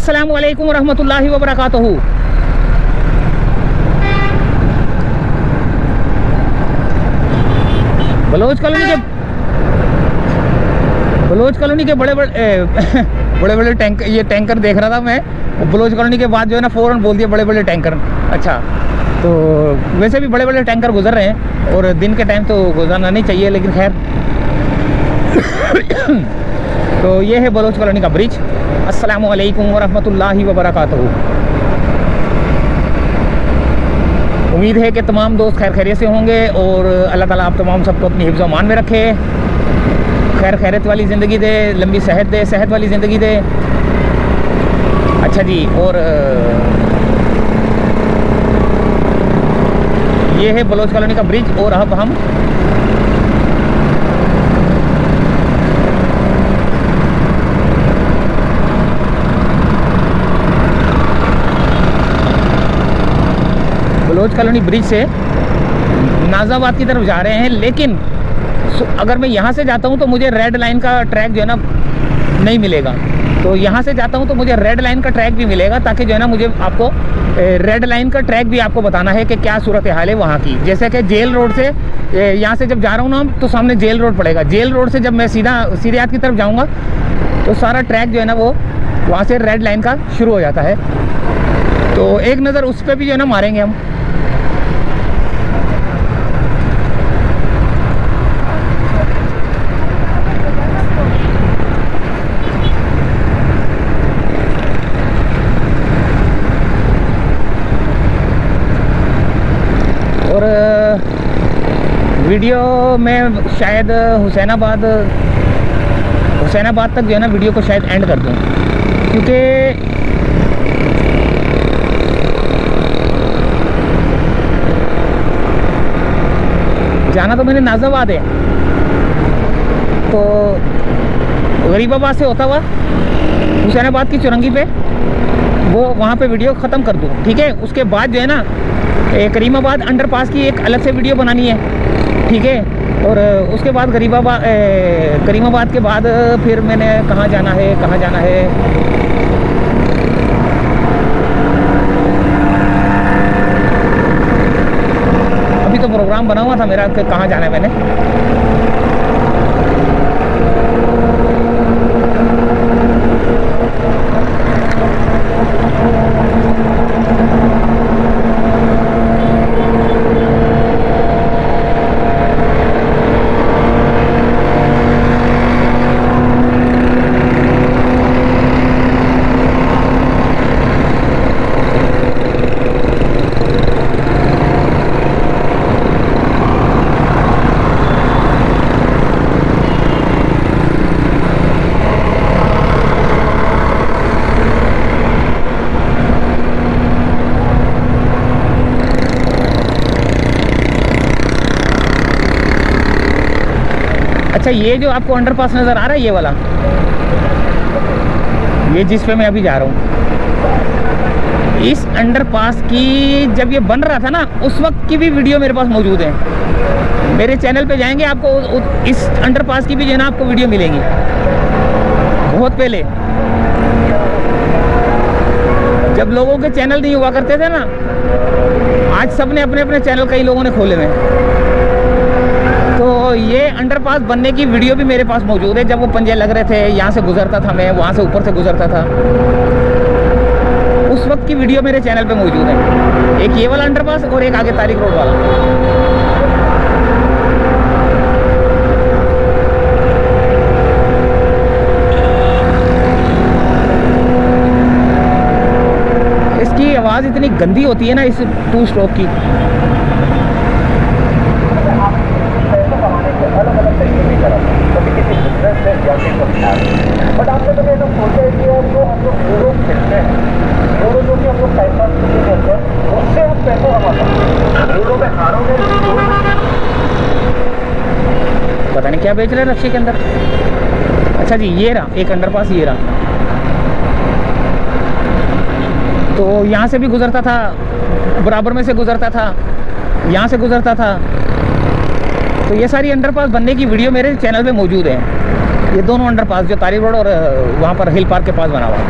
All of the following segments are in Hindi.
अस्सलामु अलैकुम रहमतुल्लाहि व बरकातहू। बलोच कॉलोनी के बड़े बड़े टैंक, ये टैंकर देख रहा था मैं। बलोच कॉलोनी के बाद जो है ना फ़ौरन बोल दिया बड़े बड़े टैंकर। अच्छा, तो वैसे भी बड़े बड़े टैंकर गुजर रहे हैं और दिन के टाइम तो गुजरना नहीं चाहिए, लेकिन खैर। तो ये है बलोच कॉलोनी का ब्रिज। अस्सलामु अलैकुम वरहमतुल्लाहि वबरकातुहू। उम्मीद है कि तमाम दोस्त खैर खैरियत से होंगे और अल्लाह ताला आप तमाम सबको अपनी हिफ्ज़ अमान में रखे, खैर खैरियत वाली ज़िंदगी दे, लंबी सेहत दे, सेहत वाली ज़िंदगी दे। अच्छा जी, और ये है बलोच कॉलोनी का ब्रिज। और अब हम बलोच कॉलोनी ब्रिज से नाज़ाबाद की तरफ जा रहे हैं। लेकिन अगर मैं यहाँ से जाता हूँ तो मुझे रेड लाइन का ट्रैक जो है ना नहीं मिलेगा। तो यहाँ से जाता हूँ तो मुझे रेड लाइन का ट्रैक भी मिलेगा, ताकि जो है ना मुझे आपको रेड लाइन का ट्रैक भी आपको बताना है कि क्या सूरत हाल है वहाँ की। जैसे कि जेल रोड से यहाँ से जब जा रहा हूँ ना तो सामने जेल रोड पड़ेगा। जेल रोड से जब मैं सीधे हाथ की तरफ जाऊँगा तो सारा ट्रैक जो है ना वो वहाँ से रेड लाइन का शुरू हो जाता है। तो एक नज़र उस पर भी जो है ना मारेंगे हम। और वीडियो में शायद हुसैनाबाद तक जो है ना वीडियो को शायद एंड कर दूँ, क्योंकि जाना तो मैंने नाज़ाबाद है, तो गरीबाबाद से होता हुआ हुसैनाबाद की चुरंगी पे वो वहाँ पे वीडियो ख़त्म कर दूँ, ठीक है। उसके बाद जो है ना करीमाबाद अंडरपास की एक अलग से वीडियो बनानी है, ठीक है। और उसके बाद करीमाबाद के बाद फिर मैंने कहाँ जाना है अभी तो प्रोग्राम बना हुआ था मेरा कि कहाँ जाना है मैंने। अच्छा, ये जो आपको अंडरपास नज़र आ रहा है ये वाला, ये जिस पे मैं अभी जा रहा हूँ, इस अंडरपास की जब ये बन रहा था ना उस वक्त की भी वीडियो मेरे पास मौजूद है। मेरे चैनल पे जाएंगे आपको इस अंडरपास की भी जो है ना आपको वीडियो मिलेंगी। बहुत पहले जब लोगों के चैनल नहीं हुआ करते थे ना, आज सब ने अपने अपने चैनल कई लोगों ने खोले हुए, तो ये अंडरपास बनने की वीडियो भी मेरे पास मौजूद है। जब वो पंजे लग रहे थे, यहाँ से गुजरता था मैं, वहाँ से ऊपर से गुजरता था, उस वक्त की वीडियो मेरे चैनल पे मौजूद है। एक ये वाला अंडरपास और एक आगे तारिक रोड वाला। इसकी आवाज़ इतनी गंदी होती है ना इस 2 स्ट्रोक की। बट आपने तो ये सोचा है कि जो हम लोग लूडो खेलते हैं, लूडो जो कि हम लोग टाइम पास के लिए खेलते हैं, उससे हम पैसा कमाते हैं। लूडो में हारोगे, पता नहीं क्या बेच रहे हैं रक्शे के अंदर। अच्छा जी, ये रहा एक अंडरपास, ये रहा। तो यहाँ से भी गुजरता था, बराबर में से गुजरता था, यहाँ से गुजरता था। तो ये सारी अंडरपास बनने की वीडियो मेरे चैनल पे मौजूद है। ये दोनों अंडरपास जो तारिक रोड और वहाँ पर हिल पार्क के पास बना हुआ है।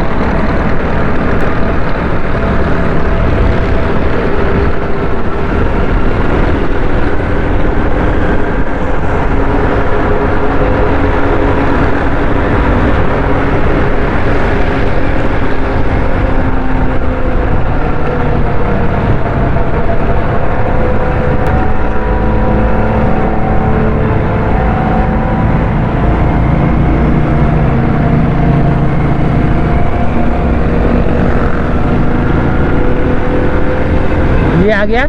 गया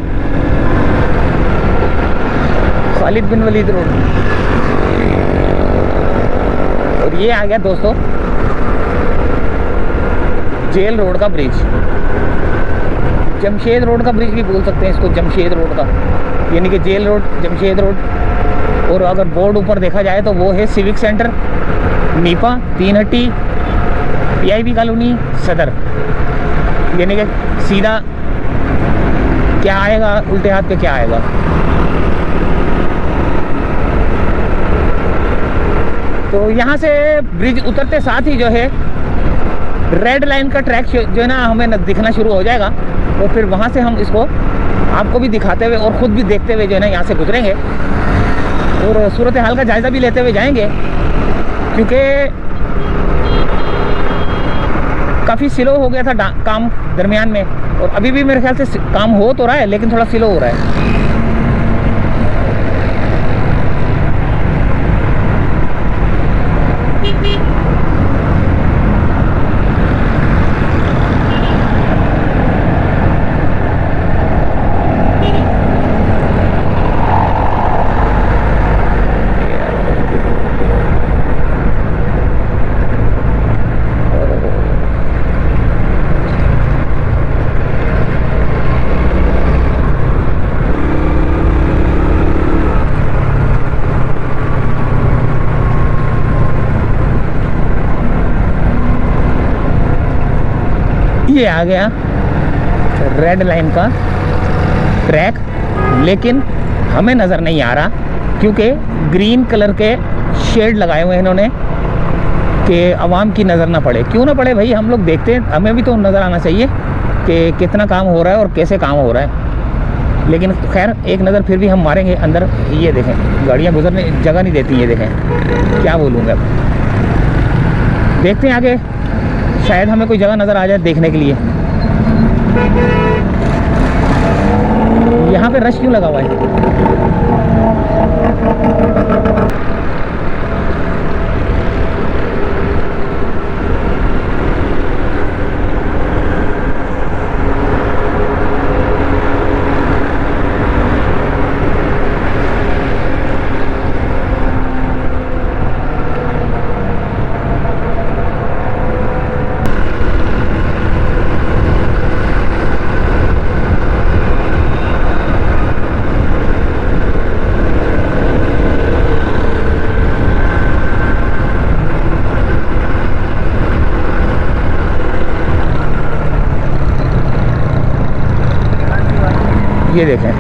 खालिद बिन वलीद रोड, और ये आ गया दोस्तों जेल रोड का ब्रिज, जमशेद रोड का ब्रिज भी बोल सकते हैं इसको, जमशेद रोड का, यानी कि जेल रोड, जमशेद रोड। और अगर बोर्ड ऊपर देखा जाए तो वो है सिविक सेंटर, नीपा, तीन हट्टी, PIB कॉलोनी, सदर, यानी कि सीधा क्या आएगा, उल्टे हाथ पे क्या आएगा। तो यहाँ से ब्रिज उतरते साथ ही जो है रेड लाइन का ट्रैक जो है ना हमें दिखना शुरू हो जाएगा, और फिर वहाँ से हम इसको आपको भी दिखाते हुए और ख़ुद भी देखते हुए जो है ना यहाँ से गुजरेंगे और सूरत हाल का जायज़ा भी लेते हुए जाएंगे, क्योंकि काफ़ी स्लो हो गया था काम दरमियान में, और अभी भी मेरे ख्याल से काम हो तो रहा है लेकिन थोड़ा स्लो हो रहा है। ये आ गया रेड लाइन का ट्रैक, लेकिन हमें नज़र नहीं आ रहा क्योंकि ग्रीन कलर के शेड लगाए हुए हैं इन्होंने कि आवाम की नज़र ना पड़े। क्यों ना पड़े भाई, हम लोग देखते हैं, हमें भी तो नज़र आना चाहिए कि कितना काम हो रहा है और कैसे काम हो रहा है। लेकिन खैर एक नज़र फिर भी हम मारेंगे अंदर। ये देखें गाड़ियाँ गुजरने जगह नहीं देती, ये देखें, क्या बोलूँगा, देखते हैं आगे, शायद हमें कोई जगह नज़र आ जाए देखने के लिए। यहाँ पे रश क्यों लगा हुआ है? ये देखें,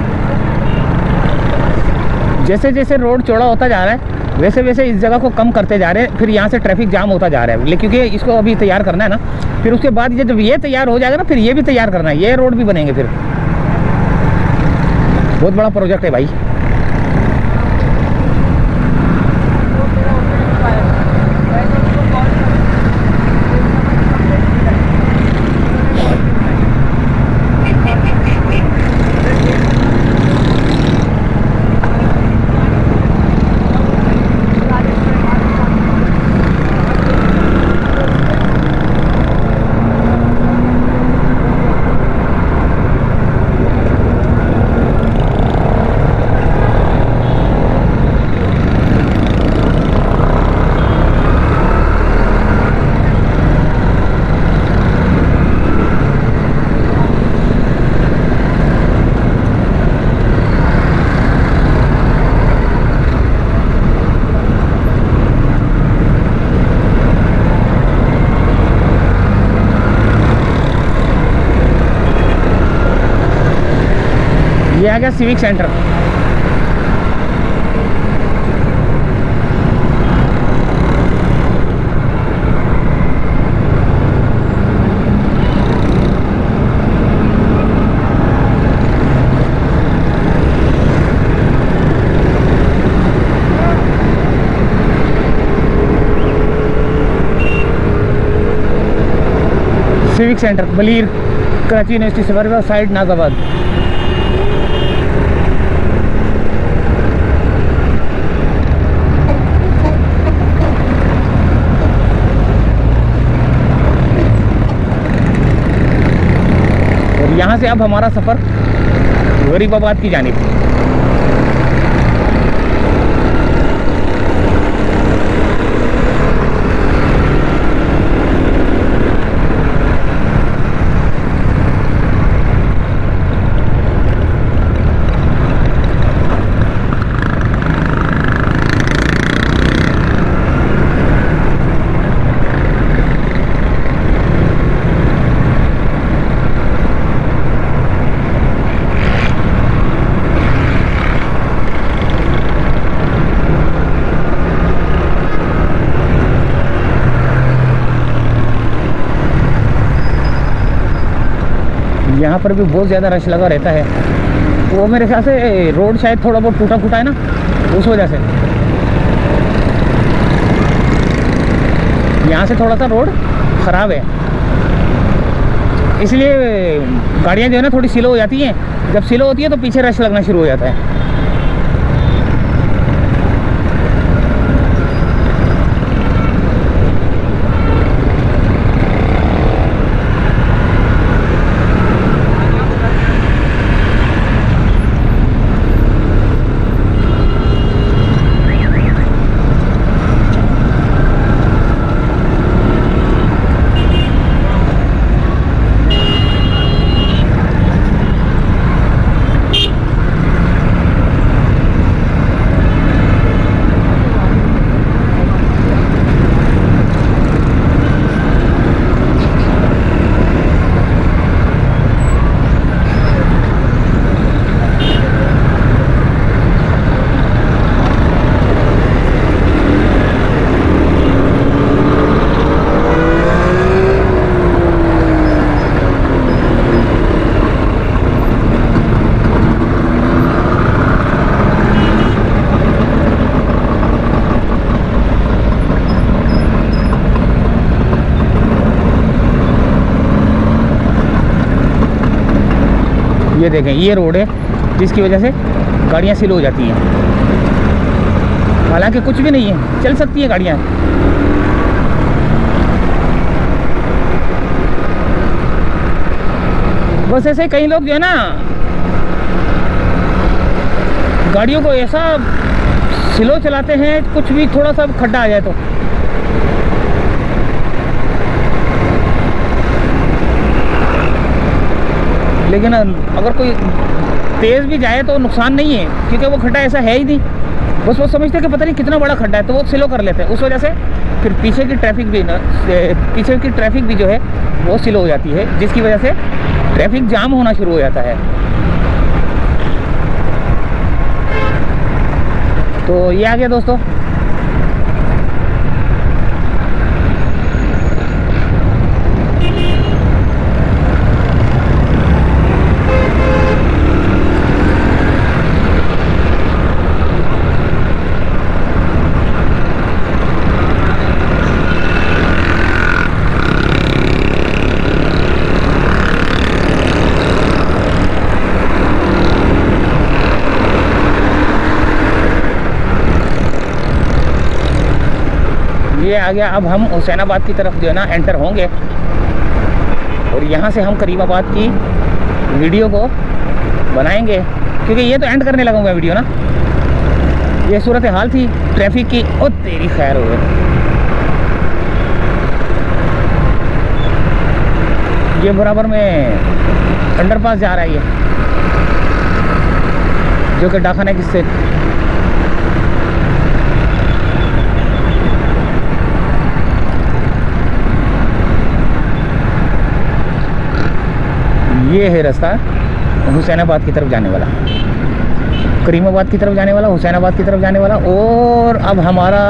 जैसे जैसे रोड चौड़ा होता जा रहा है वैसे वैसे इस जगह को कम करते जा रहे हैं, फिर यहाँ से ट्रैफिक जाम होता जा रहा है। लेकिन क्योंकि इसको अभी तैयार करना है ना, फिर उसके बाद ये जब ये तैयार हो जाएगा ना, फिर ये भी तैयार करना है, ये रोड भी बनेंगे, फिर बहुत बड़ा प्रोजेक्ट है भाई। ये आ गया सिविक सेंटर। सिविक सेंटर बलीर, कराची यूनिवर्सिटी से साइड नाजाबाद। यहाँ से अब हमारा सफ़र गरीबाबाद की जानिब। यहाँ पर भी बहुत ज़्यादा रश लगा रहता है। वो मेरे ख्याल से रोड शायद थोड़ा बहुत टूटा फूटा है ना, उस वजह से यहाँ से थोड़ा सा रोड ख़राब है, इसलिए गाड़ियाँ जो है ना थोड़ी स्लो हो जाती हैं। जब स्लो होती है तो पीछे रश लगना शुरू हो जाता है। ये देखें, ये रोड है जिसकी वजह से गाड़ियाँ स्लो हो जाती हैं। हालांकि कुछ भी नहीं है, चल सकती हैं गाड़ियाँ। बस ऐसे कई लोग जो है ना गाड़ियों को ऐसा स्लो चलाते हैं, कुछ भी थोड़ा सा खड्डा आ जाए तो। लेकिन अगर कोई तेज़ भी जाए तो नुकसान नहीं है, क्योंकि वो खड्डा ऐसा है ही नहीं। बस वो समझते हैं कि पता नहीं कितना बड़ा खड्डा है, तो वो स्लो कर लेते हैं। उस वजह से फिर पीछे की ट्रैफिक भी जो है वो स्लो हो जाती है, जिसकी वजह से ट्रैफिक जाम होना शुरू हो जाता है। तो ये आ गया दोस्तों। ये आ गया। अब हम हुसैनाबाद की तरफ जो है ना एंटर होंगे, और यहाँ से हम करीमाबाद की वीडियो को बनाएंगे, क्योंकि ये तो एंड करने लगा मैं वीडियो ना। ये सूरत हाल थी ट्रैफिक की। ओ तेरी खैर हो गई। ये बराबर में अंडरपास जा रहा है, ये जो कि डाखाना किससे ये है रास्ता हुसैनाबाद की तरफ जाने वाला, करीमाबाद की तरफ जाने वाला, हुसैनाबाद की तरफ जाने वाला। और अब हमारा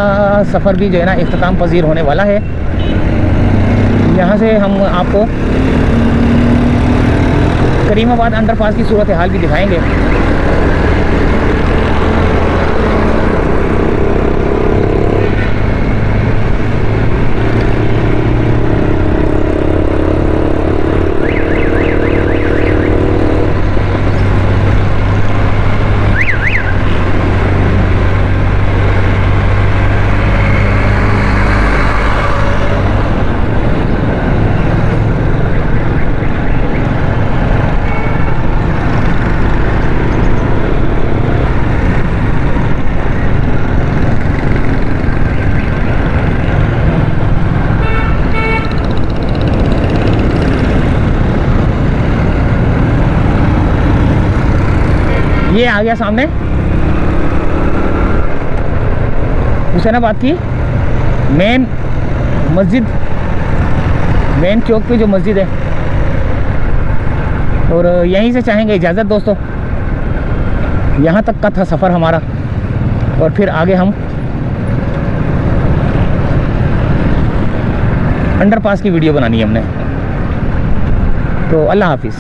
सफ़र भी जो है ना इख्तिताम पजीर होने वाला है। यहाँ से हम आपको करीमाबाद अंडरपास की सूरत हाल भी दिखाएंगे। ये आ गया सामने हुसैनाबाद की मेन मस्जिद, मेन चौक पे जो मस्जिद है। और यहीं से चाहेंगे इजाज़त दोस्तों। यहाँ तक का था सफ़र हमारा, और फिर आगे हम अंडरपास की वीडियो बनानी है हमने। तो अल्लाह हाफिज़।